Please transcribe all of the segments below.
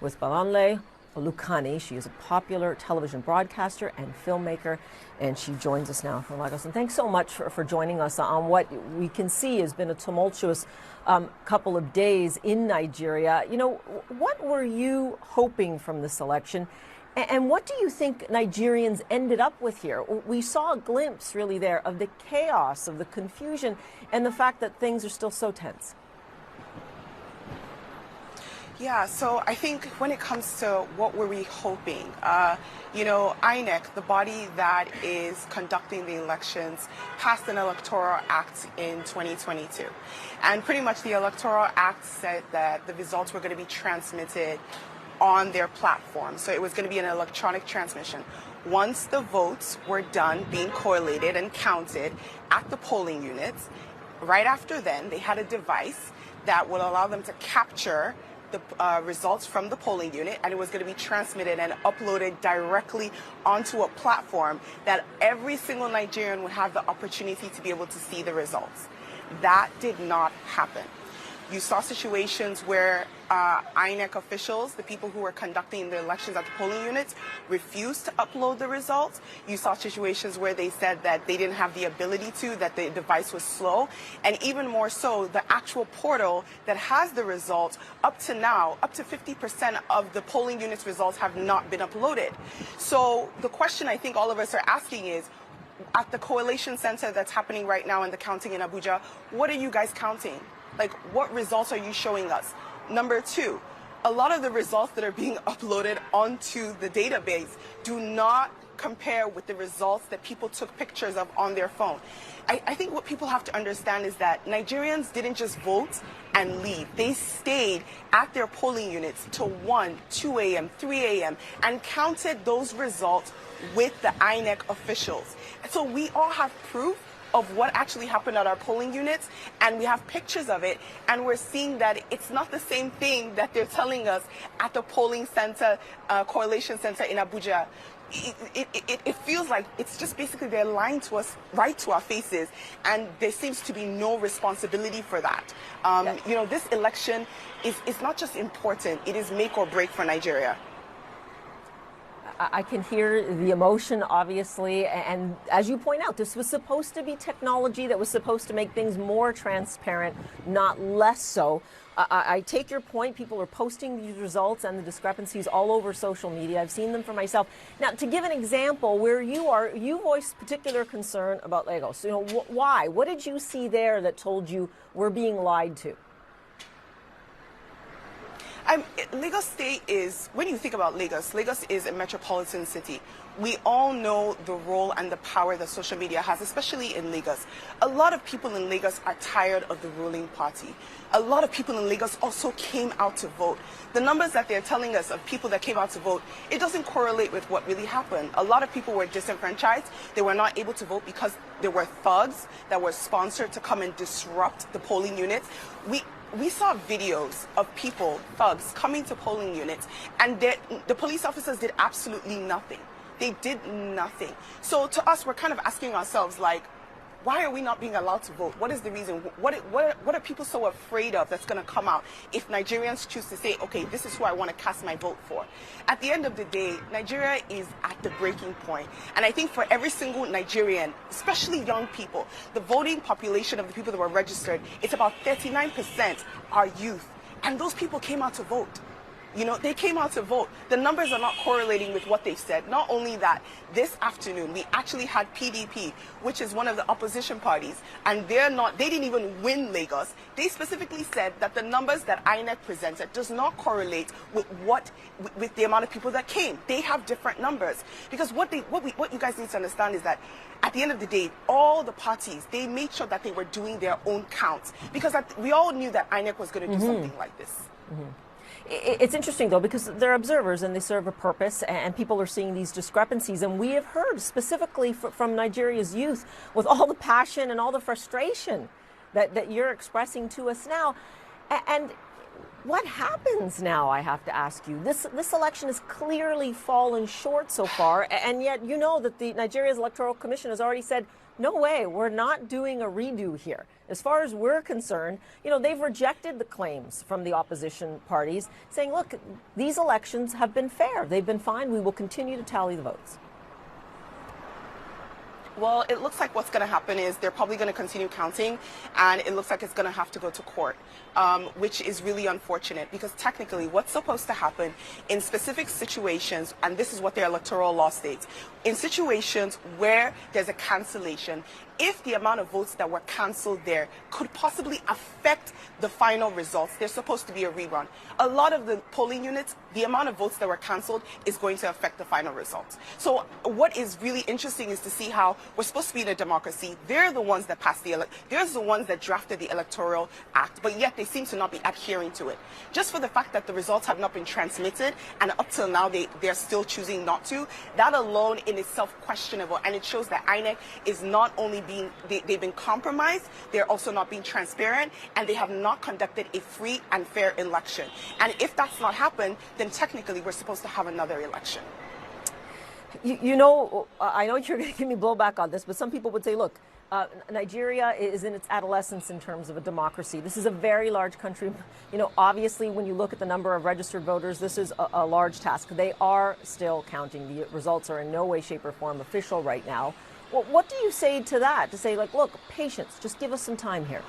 with Bolanle. She is a popular television broadcaster and filmmaker, and she joins us now from Lagos. And thanks so much for joining us on what we can see has been a tumultuous couple of days in Nigeria. You know, what were you hoping from this election? And what do you think Nigerians ended up with here? We saw a glimpse, really, there of the chaos, of the confusion, and the fact that things are still so tense. Yeah, so I think when it comes to what were we hoping, INEC, the body that is conducting the elections, passed an electoral act in 2022. And pretty much the electoral act said that the results were going to be transmitted on their platform. So it was going to be an electronic transmission. Once the votes were done being correlated and counted at the polling units, right after then, they had a device that would allow them to capture the results from the polling unit, and it was going to be transmitted and uploaded directly onto a platform that every single Nigerian would have the opportunity to be able to see the results. That did not happen. You saw situations where INEC officials, the people who were conducting the elections at the polling units, refused to upload the results. You saw situations where they said that they didn't have the ability to, that the device was slow. And even more so, the actual portal that has the results, up to now, up to 50% of the polling units' results have not been uploaded. So the question I think all of us are asking is, at the coalition center that's happening right now in the counting in Abuja, what are you guys counting? Like, what results are you showing us? Number two, a lot of the results that are being uploaded onto the database do not compare with the results that people took pictures of on their phone. I think what people have to understand is that Nigerians didn't just vote and leave. They stayed at their polling units till 1, 2 a.m., 3 a.m. and counted those results with the INEC officials. And so we all have proof of what actually happened at our polling units, and we have pictures of it, and we're seeing that it's not the same thing that they're telling us at the polling center, correlation center in Abuja. It feels like it's just basically they're lying to us right to our faces, and there seems to be no responsibility for that. This election is not just important, it is make or break for Nigeria. I can hear the emotion, obviously, and as you point out, this was supposed to be technology that was supposed to make things more transparent, not less so. I take your point. People are posting these results and the discrepancies all over social media. I've seen them for myself. Now, to give an example, where you are, you voiced particular concern about Lagos. Why? What did you see there that told you we're being lied to? Lagos State is, when you think about Lagos, Lagos is a metropolitan city. We all know the role and the power that social media has, especially in Lagos. A lot of people in Lagos are tired of the ruling party. A lot of people in Lagos also came out to vote. The numbers that they're telling us of people that came out to vote, it doesn't correlate with what really happened. A lot of people were disenfranchised. They were not able to vote because there were thugs that were sponsored to come and disrupt the polling units. We saw videos of people, thugs, coming to polling units, and the police officers did absolutely nothing. They did nothing. So to us, we're kind of asking ourselves, like, why are we not being allowed to vote? What is the reason? What are people so afraid of that's going to come out if Nigerians choose to say, okay, this is who I want to cast my vote for? At the end of the day, Nigeria is at the breaking point. And I think for every single Nigerian, especially young people, the voting population of the people that were registered, it's about 39% are youth. And those people came out to vote. They came out to vote. The numbers are not correlating with what they've said. Not only that, this afternoon, we actually had PDP, which is one of the opposition parties, and they didn't even win Lagos. They specifically said that the numbers that INEC presented does not correlate with with the amount of people that came. They have different numbers. Because what you guys need to understand is that at the end of the day, all the parties, they made sure that they were doing their own counts. Because we all knew that INEC was going to do something like this. It's interesting, though, because they're observers and they serve a purpose, and people are seeing these discrepancies. And we have heard specifically from Nigeria's youth, with all the passion and all the frustration that you're expressing to us now. And what happens now, I have to ask you? This election has clearly fallen short so far, and yet you know that the Nigeria's Electoral Commission has already said no way, we're not doing a redo here. As far as we're concerned, they've rejected the claims from the opposition parties saying, look, these elections have been fair. They've been fine. We will continue to tally the votes. Well, it looks like what's going to happen is they're probably going to continue counting, and it looks like it's going to have to go to court, which is really unfortunate because technically what's supposed to happen in specific situations, and this is what their electoral law states, in situations where there's a cancellation, if the amount of votes that were canceled there could possibly affect the final results, there's supposed to be a rerun. A lot of the polling units, the amount of votes that were canceled is going to affect the final results. So what is really interesting is to see how we're supposed to be in a democracy. They're the ones that passed they're the ones that drafted the Electoral Act, but yet they seem to not be adhering to it. Just for the fact that the results have not been transmitted, and up till now they're still choosing not to, that alone in itself questionable, and it shows that INEC is not only they've been compromised, they're also not being transparent, and they have not conducted a free and fair election. And if that's not happened, then technically we're supposed to have another election. I know you're going to give me blowback on this, but some people would say, look, Nigeria is in its adolescence in terms of a democracy. This is a very large country. Obviously, when you look at the number of registered voters, this is a large task. They are still counting. The results are in no way, shape, or form official right now. Well, what do you say to that? To say, like, look, patience, just give us some time here.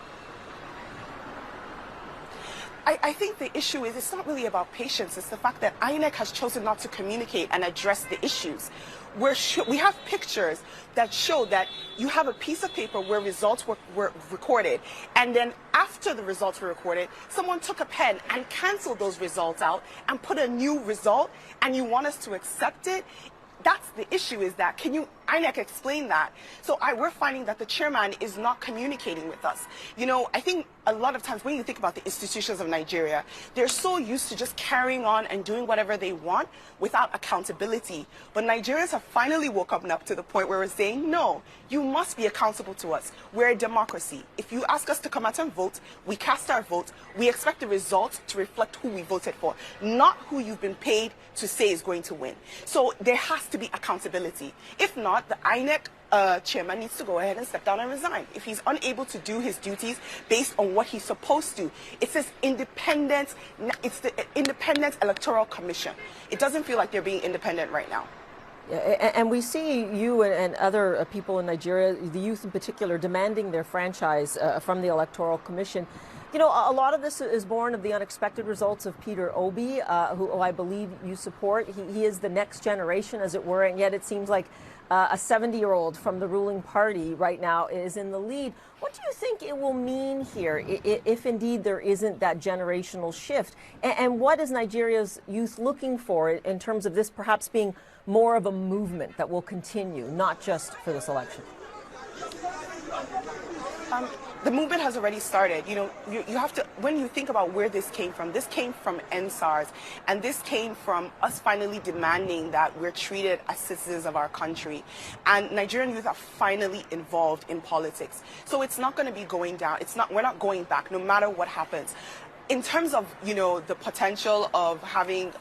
I think the issue is it's not really about patience. It's the fact that INEC has chosen not to communicate and address the issues. We have pictures that show that you have a piece of paper where results were recorded, and then after the results were recorded, someone took a pen and canceled those results out and put a new result, and you want us to accept it? That's the issue, is that, can you, INEC, explain that? So we're finding that the chairman is not communicating with us. I think a lot of times when you think about the institutions of Nigeria, they're so used to just carrying on and doing whatever they want without accountability. But Nigerians have finally woken up to the point where we're saying, no, you must be accountable to us. We're a democracy. If you ask us to come out and vote, we cast our vote. We expect the results to reflect who we voted for, not who you've been paid to say is going to win. So there has to be accountability. If not, the INEC chairman needs to go ahead and step down and resign. If he's unable to do his duties based on what he's supposed to, it's the Independent Electoral Commission. It doesn't feel like they're being independent right now. And we see you and other people in Nigeria, the youth in particular, demanding their franchise from the Electoral Commission. A lot of this is born of the unexpected results of Peter Obi, who I believe you support. He is the next generation, as it were, and yet it seems like a 70-year-old from the ruling party right now is in the lead. What do you think it will mean here if indeed there isn't that generational shift? And what is Nigeria's youth looking for in terms of this perhaps being more of a movement that will continue, not just for this election? The movement has already started. You have to, when you think about where this came from NSARS, and this came from us finally demanding that we're treated as citizens of our country. And Nigerian youth are finally involved in politics. So it's not going to be going down. We're not going back, no matter what happens. In terms of, the potential of having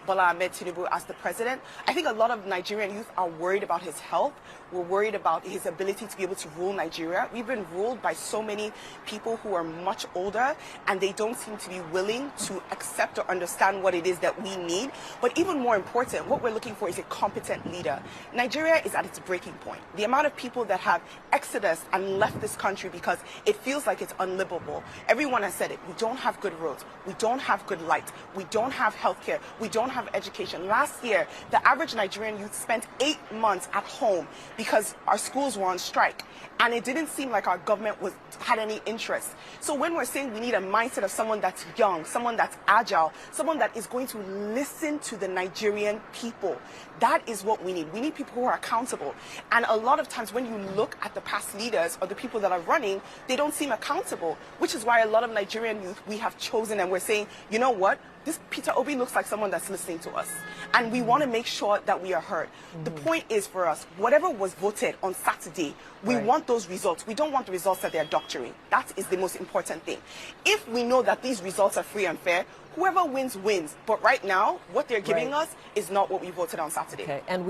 Bolanle Tinubu as the president, I think a lot of Nigerian youth are worried about his health. We're worried about his ability to be able to rule Nigeria. We've been ruled by so many people who are much older, and they don't seem to be willing to accept or understand what it is that we need. But even more important, what we're looking for is a competent leader. Nigeria is at its breaking point. The amount of people that have exodus and left this country because it feels like it's unlivable. Everyone has said it. We don't have good roads. We don't have good light. We don't have healthcare. We don't have education. Last year, the average Nigerian youth spent 8 months at home because our schools were on strike, and it didn't seem like our government had any interest. So when we're saying we need a mindset of someone that's young, someone that's agile, someone that is going to listen to the Nigerian people, that is what we need. We need people who are accountable. And a lot of times when you look at the past leaders or the people that are running, they don't seem accountable, which is why a lot of Nigerian youth, we we have chosen and we're saying, you know what, this Peter Obi looks like someone that's listening to us. And we want to make sure that we are heard. The point is for us, whatever was voted on Saturday, we want those results. We don't want the results that they're doctoring. That is the most important thing. If we know that these results are free and fair, whoever wins, wins. But right now, what they're giving us is not what we voted on Saturday. Okay, and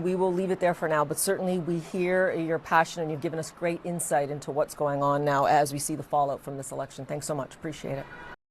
we will leave it there for now. But certainly we hear your passion, and you've given us great insight into what's going on now as we see the fallout from this election. Thanks so much. Appreciate it.